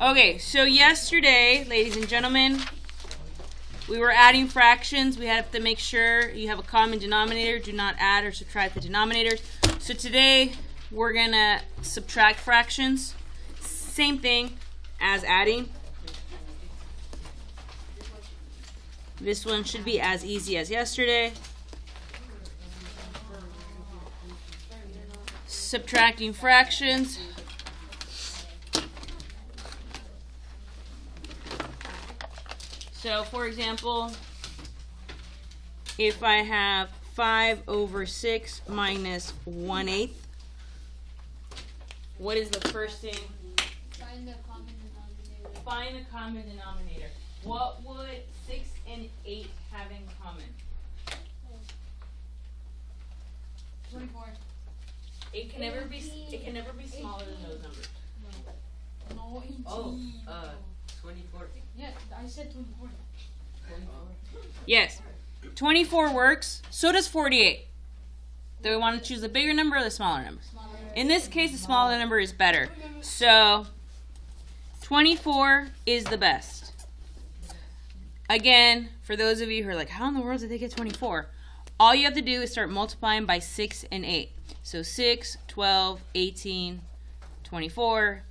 Okay, so yesterday, ladies and gentlemen, we were adding fractions. We have to make sure you have a common denominator. Do not add or subtract the denominators. So today, we're going to subtract fractions. Same thing as adding. This one should be as easy as yesterday. Subtracting fractions. So, for example, if I have 5 over 6 minus 1/8, what is the first thing? Find the common denominator. Find the common denominator. What would 6 and 8 have in common? 24. It can never be smaller than those numbers. No, 18. Oh, 24. Yeah, I said 24. Yes. 24 works. So does 48. Do we want to choose the bigger number or the smaller number? In this case, the smaller number is better. So 24 is the best. Again, for those of you who are like, how in the world did they get 24? All you have to do is start multiplying by 6 and 8. So 6, 12, 18, 24,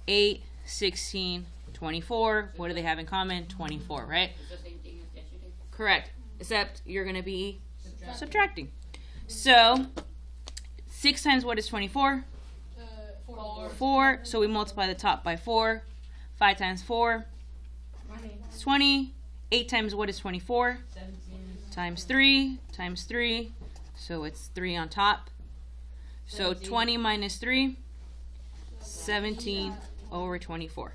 8, 16, 24. What do they have in common? 24, right? It's the same thing as yesterday. Correct. Except you're going to be subtracting. So 6 times what is 24? 4. 4. So we multiply the top by 4. 5 times 4 is 20. 8 times what is 24? 17. Times 3 times 3. So it's 3 on top. So 20 minus 3, 17 over 24.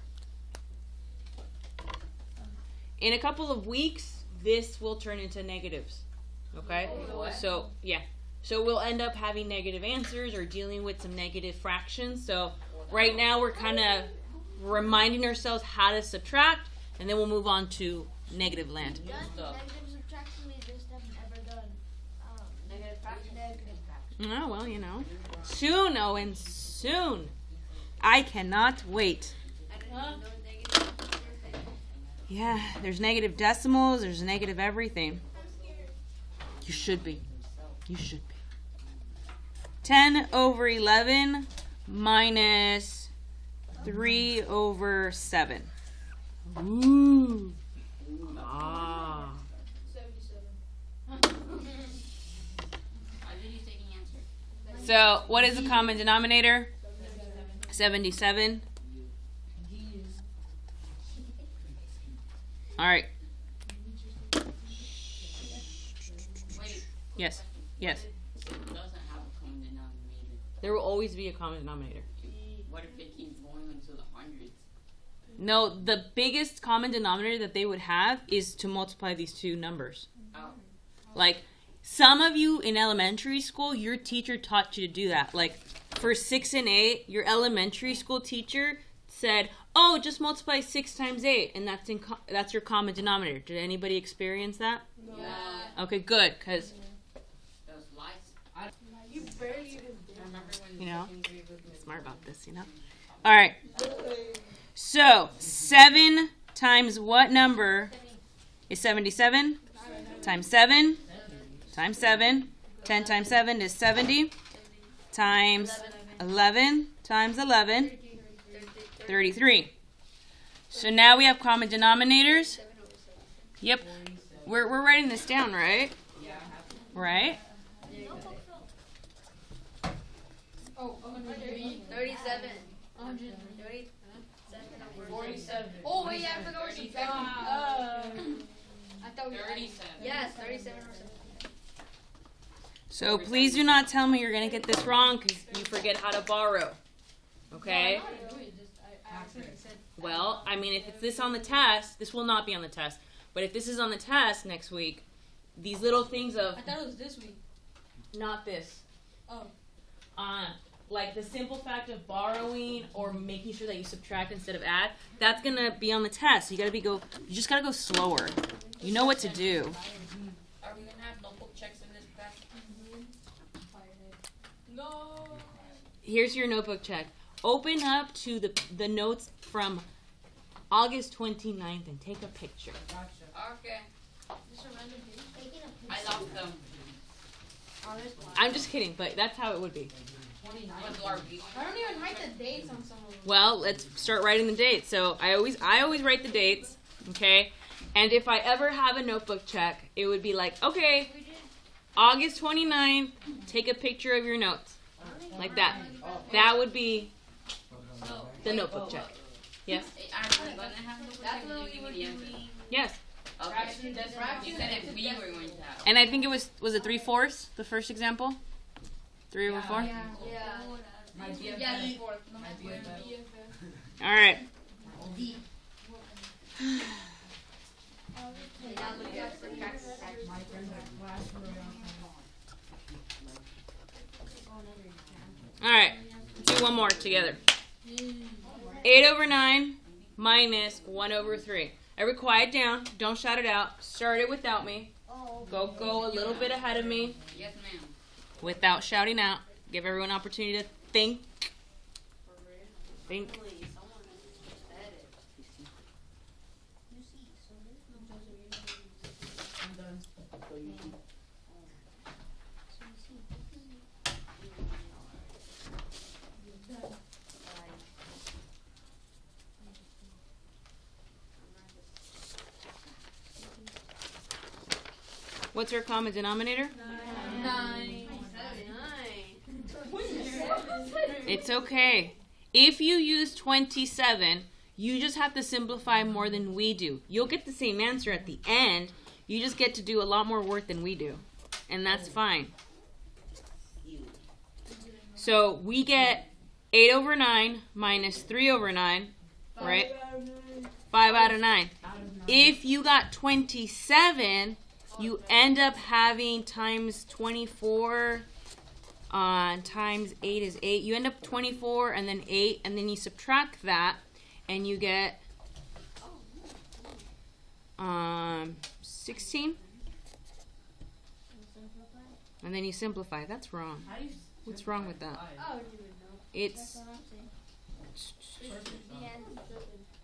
In a couple of weeks, this will turn into negatives. Okay? So, yeah. So we'll end up having negative answers or dealing with some negative fractions. So right now we're kind of reminding ourselves how to subtract, and then we'll move on to negative land. Negative subtraction, we just haven't ever done negative fraction. Oh, well, you know. Soon, Owen, soon. I cannot wait. I didn't even know negative. Yeah, there's negative decimals, there's negative everything. You should be. You should be. 10 over 11 minus 3 over 7. Ooh. Ah. 77. I did you take an answer? So, what is the common denominator? 77. All right. Wait. Yes. Yes. It doesn't have a common denominator. There will always be a common denominator. What if it keeps going into the hundreds? No, the biggest common denominator that they would have is to multiply these two numbers. Oh. Like, some of you in elementary school, your teacher taught you to do that. Like, for 6 and 8, your elementary school teacher said, oh, just multiply 6 times 8, and that's your common denominator. Did anybody experience that? Yeah. Okay, good, because, Those lights. You barely even did. I remember when you know, second grade was my smart about this, you know? All right. So, 7 times what number is 77? Times 7. Times 7. 10 times 7 is 70. Times 11 times 11. 33. So now we have common denominators. Yep. We're writing this down, right? Right? Oh, 130. 37. 100. 47. Oh, wait, I forgot we're subtracting. I thought we were 37. Yes, 37 or something. So please do not tell me you're going to get this wrong because you forget how to borrow. Okay? I accidentally said. Well, I mean, if it's this on the test, this will not be on the test. But if this is on the test next week, these little things of I thought it was this week. not this. Oh. Like the simple fact of borrowing or making sure that you subtract instead of add, that's gonna be on the test. You just gotta go slower. You know what to do. Are we gonna have notebook checks in this class? No. Here's your notebook check. Open up to the notes from August 29th and take a picture. Okay. Just a random date. Taking a I picture. lost them. I'm just kidding, but that's how it would be. What's our week? I don't even write the dates on some of them. Well, let's start writing the dates. So I always write the dates, okay? And if I ever have a notebook check, it would be like, okay, August 29th, take a picture of your notes. Like that. That would be So, the notebook check. Yes? are we gonna have to That's when you we give were me the answer? doing Yes. Okay. You said if we were going to have. And I think it was it 3/4 the first example? 3 over 4? Yeah. Yeah, the fourth. All right. All right. Do one more together. 8 over 9 minus 1 over 3. Everybody quiet down. Don't shout it out. Start it without me. Go a little bit ahead of me Yes, ma'am. without shouting out. Give everyone an opportunity to think. Think. What's our common denominator? 9. It's okay. If you use 27, you just have to simplify more than we do. You'll get the same answer at the end. You just get to do a lot more work than we do. And that's fine. So we get 8 over 9 minus 3 over 9, right? 5 out of 9. If you got 27, you end up having times 24 times 8 is 8. You end up 24 and then 8, and then you subtract that, and you get 16. And then you simplify. That's wrong. What's wrong with that? It's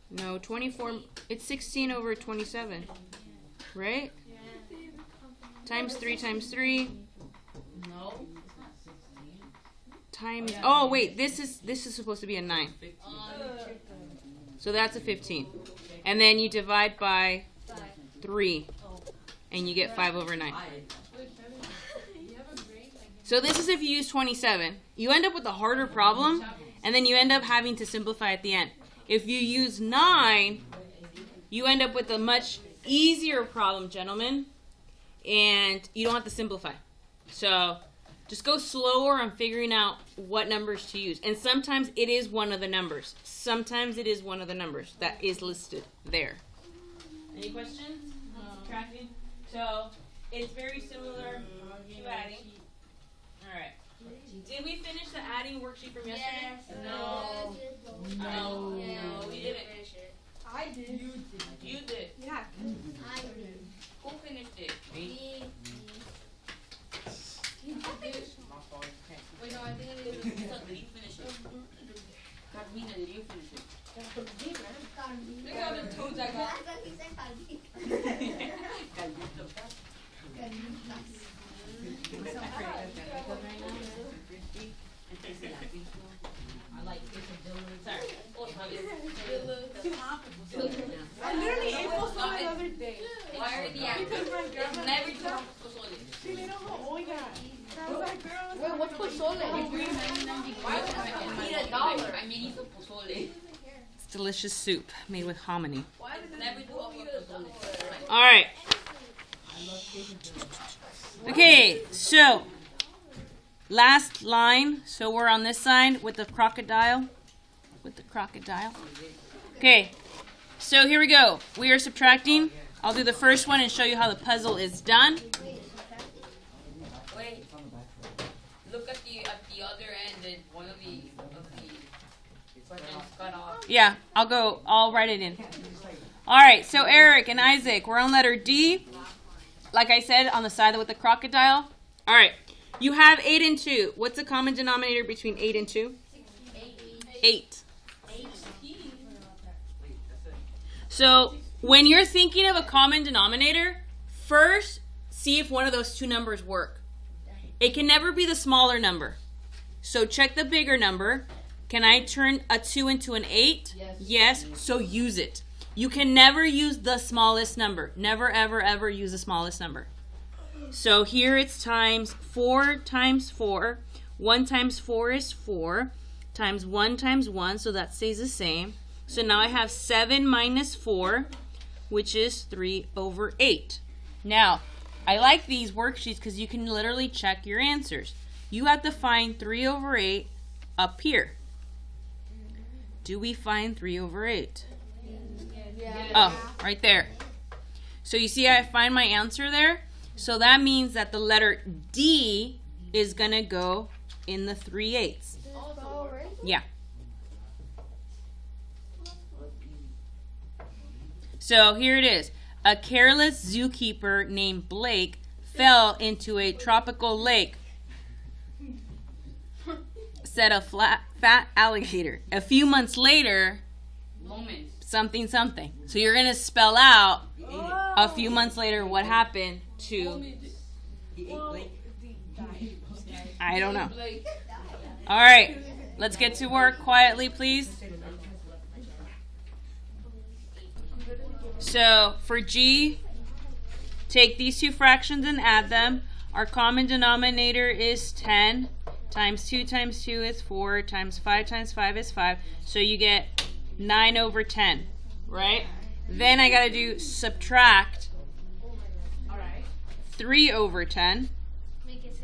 no 24. It's 16 over 27, right? Times 3 times 3. No. Times. Oh wait, this is supposed to be a 9. So that's a 15. And then you divide by 3, and you get 5 over 9. So this is if you use 27. You end up with a harder problem, and then you end up having to simplify at the end. If you use 9, you end up with a much easier problem, gentlemen, and you don't have to simplify. So just go slower on figuring out what numbers to use. And sometimes it is one of the numbers. Sometimes it is one of the numbers that is listed there. Any questions? Tracking? So it's very similar to adding. All right. Did we finish the adding worksheet from yesterday? No. No, we didn't. I did. You did. Yeah. Who finished it? Wait, no, I think it is. Did you finish it? Carmina, did you finish it? Look at all the toads I got. I literally ate pozole the other day. Why are the answers? It's never too much pozole. They don't know oiga. I was like, girl. Wait, what's pozole? Why would I need $1? I made you some pozole. It's delicious soup made with hominy. It's never too much pozole. All right. Okay, so last line. So we're on this side with the crocodile. Okay, so here we go. We are subtracting. I'll do the first one and show you how the puzzle is done. Wait. Look at the other end and one of the questions cut off. Yeah, I'll write it in. All right, so Eric and Isaac, we're on letter D. Like I said, on the side with the crocodile. All right, you have 8 and 2. What's the common denominator between 8 and 2? 8. So when you're thinking of a common denominator, first see if one of those two numbers work. It can never be the smaller number. So check the bigger number. Can I turn a 2 into an 8? Yes. So use it. You can never use the smallest number. Never, ever, ever use the smallest number. So here it's times 4 times 4. 1 times 4 is 4. Times 1, so that stays the same. So now I have 7 minus 4, which is 3/8. Now, I like these worksheets because you can literally check your answers. You have to find 3/8 up here. Do we find 3/8? Oh, right there. So you see I find my answer there? So that means that the letter D is going to go in the 3/8. Yeah. So here it is. A careless zookeeper named Blake fell into a tropical lake, said a fat alligator. A few months later, something. So you're going to spell out a few months later what happened to... I don't know. All right. Let's get to work quietly, please. So for G, take these two fractions and add them. Our common denominator is 10. Times 2 times 2 is 4. Times 5 is 5. So you get 9/10, right? Then I got to do subtract 3/10. Make it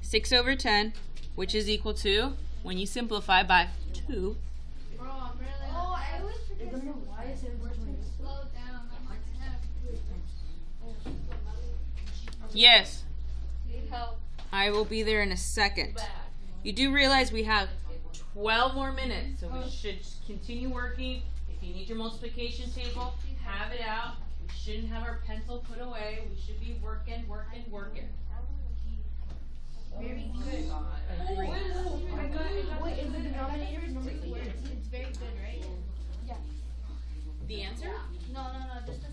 6/10, which is equal to, when you simplify by 2. Bro, I'm really. Oh, I always forget. Why is it slow down? Yes, Need help. I will be there in a second. You do realize we have 12 more minutes, so we should continue working. If you need your multiplication table, have it out. We shouldn't have our pencil put away. We should be working. Very good. Wait, is the denominator number 8? It's very good, right? Yeah. The answer? No, just